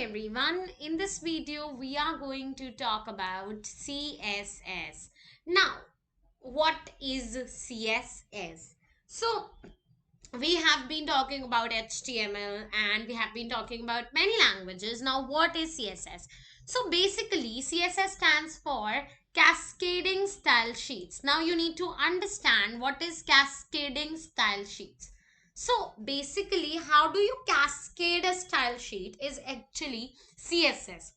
everyone, in this video we are going to talk about CSS. Now, what is CSS? So, we have been talking about HTML and we have been talking about many languages. Now, what is CSS? So, basically, CSS stands for Cascading Style Sheets. Now, you need to understand what is Cascading Style Sheets. So, basically, how do you cascade a style sheet is actually CSS.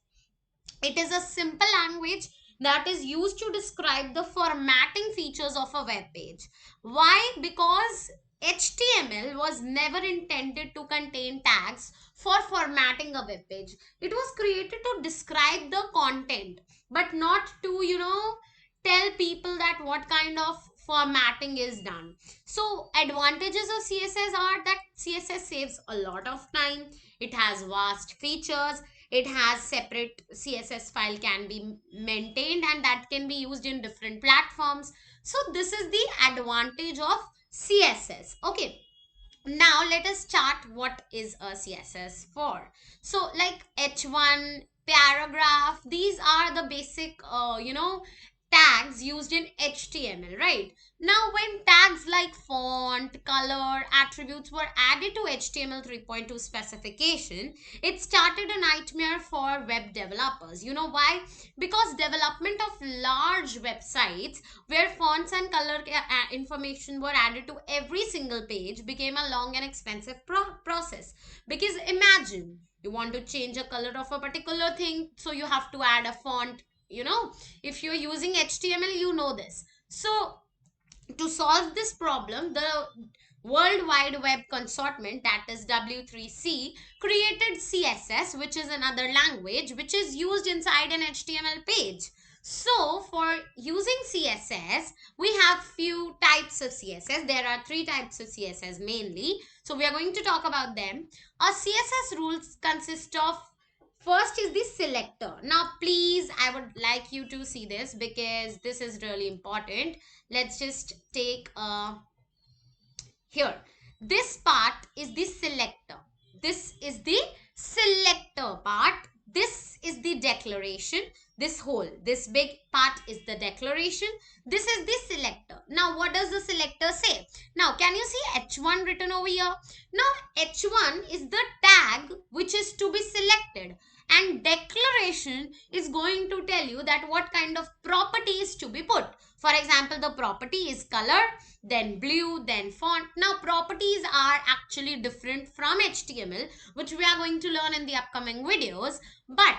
It is a simple language that is used to describe the formatting features of a web page. Why? Because HTML was never intended to contain tags for formatting a web page. It was created to describe the content, but not to, tell people that what kind of formatting is done. So, advantages of CSS are that CSS saves a lot of time, it has vast features, it has separate CSS file can be maintained and that can be used in different platforms. So this is the advantage of CSS. Okay, now let us chart what is a CSS for. So like H1, paragraph, these are the basic tags used in HTML, right? Now when tags like font, color, attributes were added to HTML 3.2 specification, it started a nightmare for web developers. You know why? Because development of large websites where fonts and color information were added to every single page became a long and expensive process. Because imagine you want to change a color of a particular thing, so you have to add a font. If you're using HTML, you know this. So to solve this problem, the World Wide Web Consortium, that is W3C, created CSS, which is another language which is used inside an HTML page. So for using CSS, we have few types of CSS. There are three types of CSS mainly. So we are going to talk about them. A CSS rules consist of, first is the selector. Now please, I would like you to see this because this is really important. Let's just take here. This part is the selector. This is the selector part. This is the declaration. This big part is the declaration. This is the selector. Now what does the selector say? Now can you see H1 written over here? Now H1 is the tag which is to be selected, and declaration is going to tell you that what kind of property is to be put. For example, the property is color, then blue, then font. Now properties are actually different from HTML, which we are going to learn in the upcoming videos. But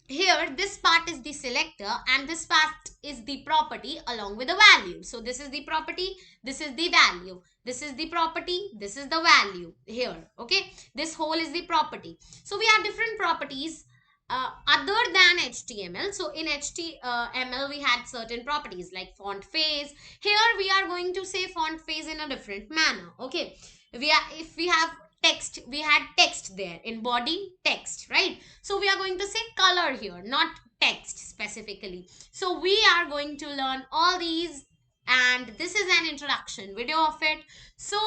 here this part is the selector and this part is the property along with the value. So this is the property, this is the value, this is the property, this is the value here. Okay, this whole is the property. So we have different properties other than HTML. So in HTML we had certain properties like font face. Here we are going to say font face in a different manner. Okay, if we have text, we had text there in body, text, right? So we are going to say color here, not text specifically. So we are going to learn all these, and this is an introduction video of it. So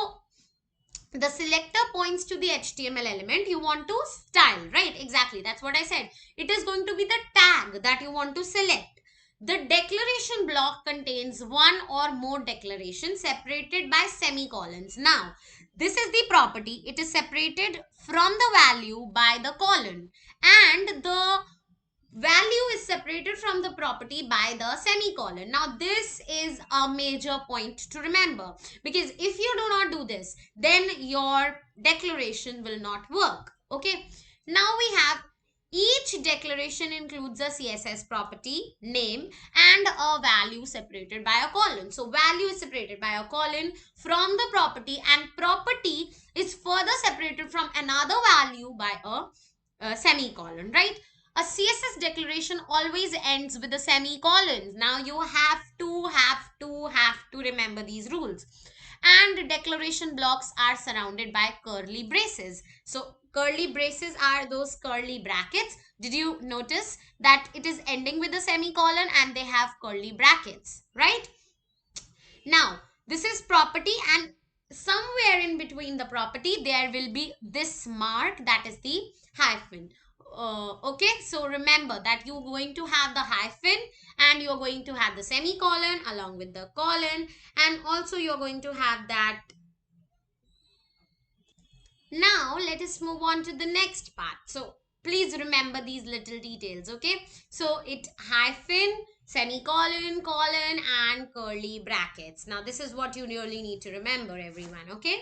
the selector points to the HTML element you want to style, right? Exactly, that's what I said. It is going to be the tag that you want to select. The declaration block contains one or more declarations separated by semicolons. Now, this is the property. It is separated from the value by the colon, and the value is separated from the property by the semicolon. Now this is a major point to remember, because if you do not do this, then your declaration will not work. Okay, now we have each declaration includes a CSS property, name, and a value separated by a colon. So value is separated by a colon from the property, and property is further separated from another value by a semicolon, right? A CSS declaration always ends with a semicolon. Now you have to remember these rules. And declaration blocks are surrounded by curly braces. So curly braces are those curly brackets. Did you notice that it is ending with a semicolon and they have curly brackets, right? Now this is property, and somewhere in between the property there will be this mark, that is the hyphen. Okay, so remember that you're going to have the hyphen and you're going to have the semicolon along with the colon, and also you're going to have that. Now let us move on to the next part. So please remember these little details. Okay, so it hyphen, semicolon, colon and curly brackets. Now this is what you really need to remember, everyone. Okay,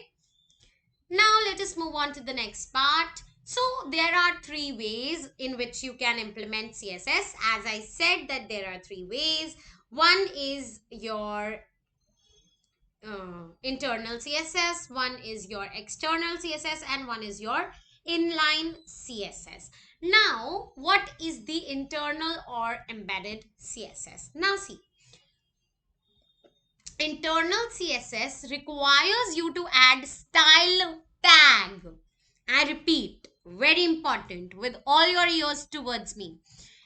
now let us move on to the next part. So there are three ways in which you can implement CSS. As I said that there are three ways. One is your internal CSS, one is your external CSS, and one is your inline CSS. Now, what is the internal or embedded CSS? Now see, internal CSS requires you to add style tag. I repeat, very important, with all your ears towards me.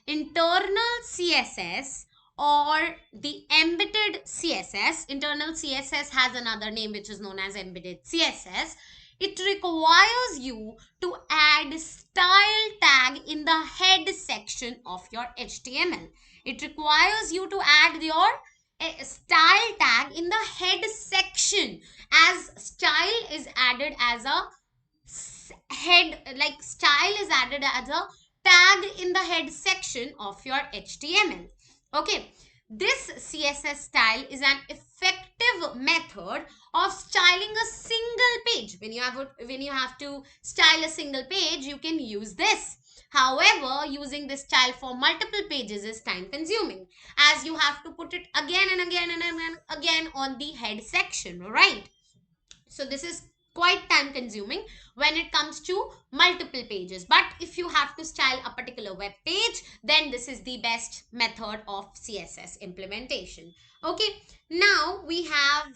Internal CSS or the embedded CSS, internal CSS has another name which is known as embedded CSS. It requires you to add style tag in the head section of your HTML. It requires you to add your style tag in the head section, as style is added as a head, like style is added as a tag in the head section of your HTML. Okay, this CSS style is an effective method of styling a single page. When you have to style a single page, you can use this. However, using this style for multiple pages is time consuming, as you have to put it again and again and again on the head section, right? So this is quite time consuming when it comes to multiple pages. But if you have to style a particular web page, then this is the best method of CSS implementation. Okay, now we have,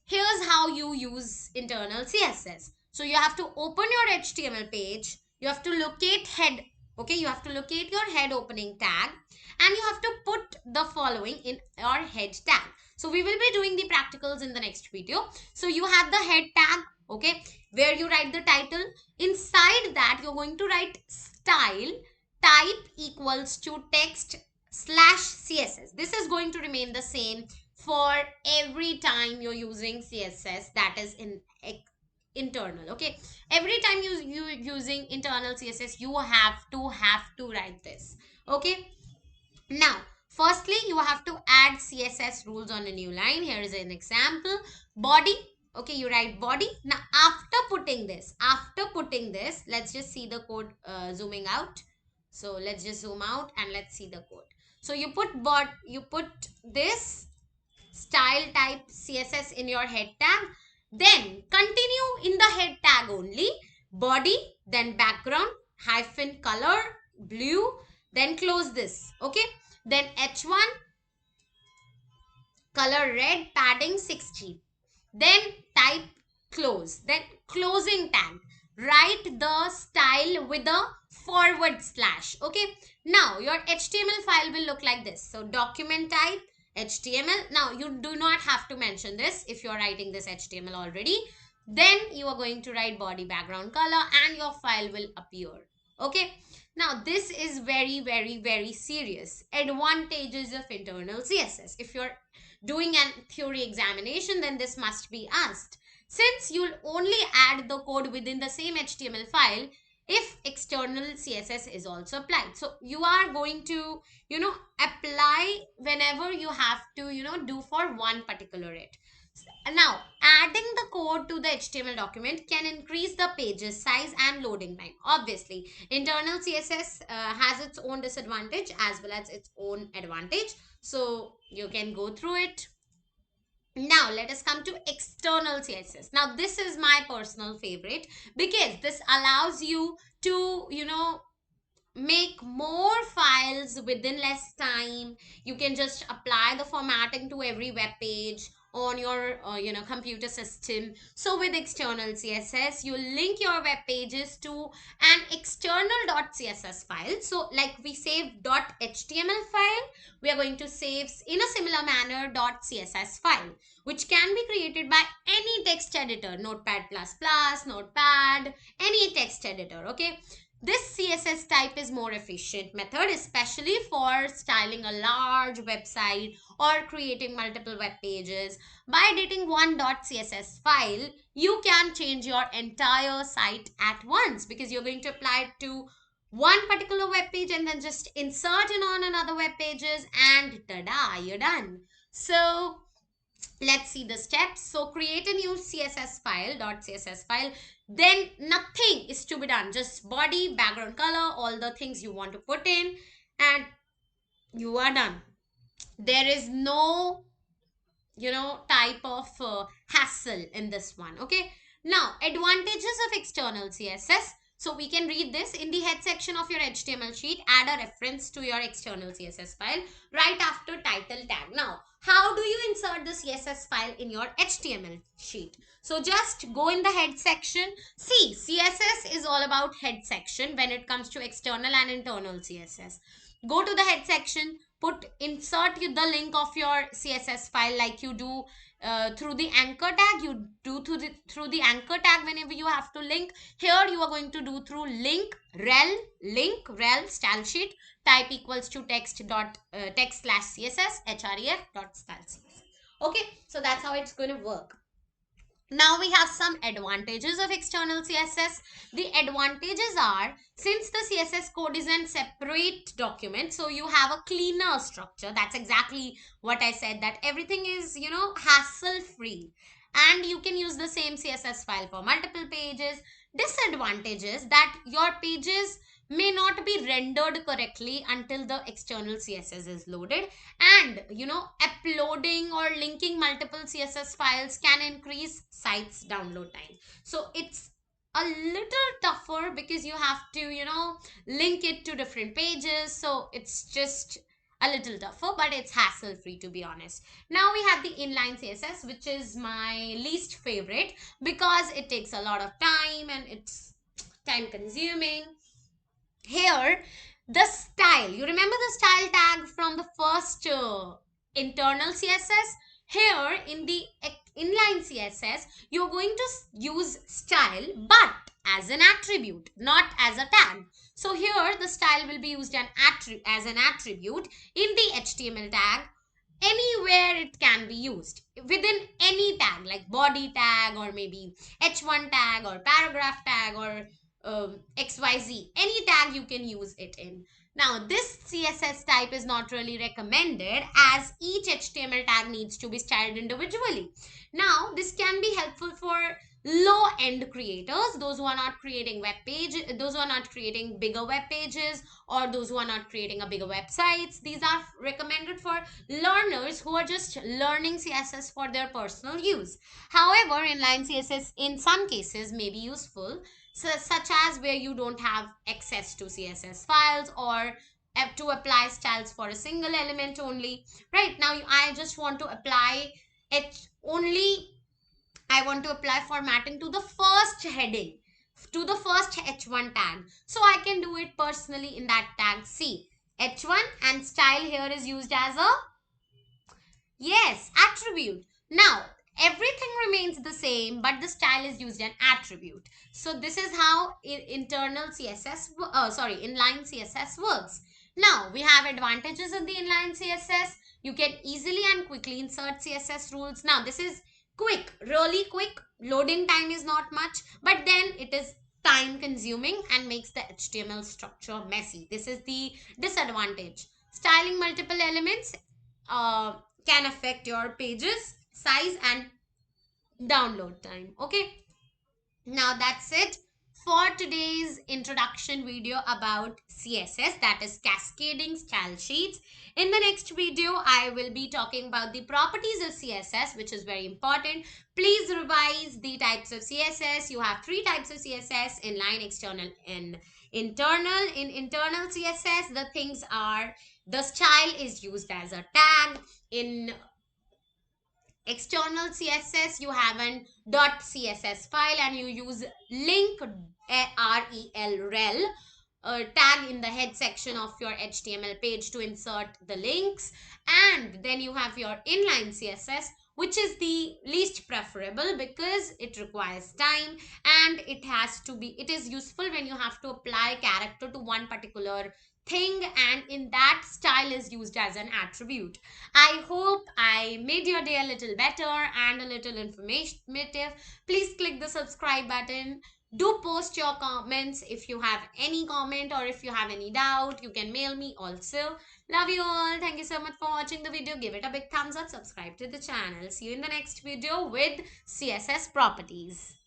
here's how you use internal CSS. So you have to open your HTML page, you have to locate head. Okay, you have to locate your head opening tag, and you have to put the following in your head tag. So we will be doing the practicals in the next video. So you have the head tag, okay, where you write the title. Inside that, you're going to write style type equals to text slash CSS. This is going to remain the same for every time you're using CSS, that is in internal. Okay, every time you using internal CSS, you have to write this. Okay, now firstly you have to add CSS rules on a new line. Here is an example. Body, okay, you write body. Now after putting this, let's just see the code zooming out. So let's just zoom out and let's see the code. So you put this style type CSS in your head tag, then continue in the head tag only. Body, then background hyphen color blue, then close this. Okay, then H1 color red, padding 60, then type close, then closing tag, write the style with a forward slash. Okay, now your HTML file will look like this. So document type HTML. Now you do not have to mention this if you're writing this HTML already. Then you are going to write body background color and your file will appear. Okay, now this is very serious advantages of internal CSS. If you're doing an theory examination, then this must be asked. Since you'll only add the code within the same HTML file if external CSS is also applied. So you are going to, apply whenever you have to, do for one particular it. Now, adding the code to the HTML document can increase the page's size and loading time. Obviously, internal CSS has its own disadvantage as well as its own advantage. So you can go through it. Now let us come to external CSS. Now this is my personal favorite because this allows you to, make more files within less time. You can just apply the formatting to every web page on your computer system. So with external CSS, you link your web pages to an external .css file. So like we save .html file, we are going to save in a similar manner .css file, which can be created by any text editor, notepad++, notepad, any text editor. Okay, This CSS type is more efficient method, especially for styling a large website or creating multiple web pages. By editing one .css file, you can change your entire site at once, because you're going to apply it to one particular web page and then just insert it on another web pages, and tada, you're done. So let's see the steps. So create a new css file, .css file. Then nothing is to be done, just body, background color, all the things you want to put in, and you are done. There is no type of hassle in this one. Okay, now advantages of external css. So we can read this in the head section of your HTML sheet. Add a reference to your external css file right after title tag. Now how do you insert the css file in your HTML sheet? So just go in the head section. See, css is all about head section when it comes to external and internal css. Go to the head section, insert the link of your css file, like you do through the anchor tag. You do through the anchor tag whenever you have to link. Here you are going to do through link rel style sheet, type equals to text slash css href dot style css. Okay, so that's how it's going to work. Now we have some advantages of external CSS. The advantages are, since the CSS code is a separate document, so you have a cleaner structure. That's exactly what I said, that everything is, hassle free. And you can use the same CSS file for multiple pages. Disadvantages, that your pages may not be rendered correctly until the external CSS is loaded, and uploading or linking multiple CSS files can increase sites download time. So it's a little tougher, because you have to link it to different pages. So it's just a little tougher, but it's hassle free, to be honest. Now we have the inline CSS, which is my least favorite, because it takes a lot of time and it's time consuming. Here, the style, you remember the style tag from the first internal CSS? Here in the inline CSS, you're going to use style, but as an attribute, not as a tag. So here the style will be used as an attribute in the HTML tag. Anywhere it can be used, within any tag, like body tag, or maybe h1 tag, or paragraph tag, or xyz, any tag you can use it in. Now this CSS type is not really recommended, as each HTML tag needs to be styled individually. Now this can be helpful for low end creators, those who are not creating those who are not creating bigger web pages, or those who are not creating a bigger websites. These are recommended for learners who are just learning CSS for their personal use. However, inline CSS in some cases may be useful, such as where you don't have access to CSS files, or have to apply styles for a single element only. Right now, I just want to apply it only. I want to apply formatting to the first heading, to the first h1 tag. So I can do it personally in that tag. See, h1, and style here is used as a, yes, attribute. Now, everything remains the same, but the style is used an attribute. So this is how internal CSS, inline CSS works. Now, we have advantages of the inline CSS. You can easily and quickly insert CSS rules. Now, this is quick, really quick. Loading time is not much, but then it is time consuming and makes the HTML structure messy. This is the disadvantage. Styling multiple elements can affect your pages size and download time. Okay, now that's it for today's introduction video about CSS, that is Cascading Style Sheets. In the next video, I will be talking about the properties of CSS, which is very important. Please revise the types of CSS. You have 3 types of CSS: inline, external, and internal. In internal CSS, the things are, the style is used as a tag. In external CSS, you have an .css file, and you use link rel tag in the head section of your HTML page to insert the links. And then you have your inline CSS, which is the least preferable because it requires time, and it is useful when you have to apply character to one particular thing, and in that style is used as an attribute. I hope I made your day a little better and a little informative. Please click the subscribe button. Do post your comments. If you have any comment or if you have any doubt, you can mail me also. Love you all. Thank you so much for watching the video. Give it a big thumbs up. Subscribe to the channel. See you in the next video with CSS properties.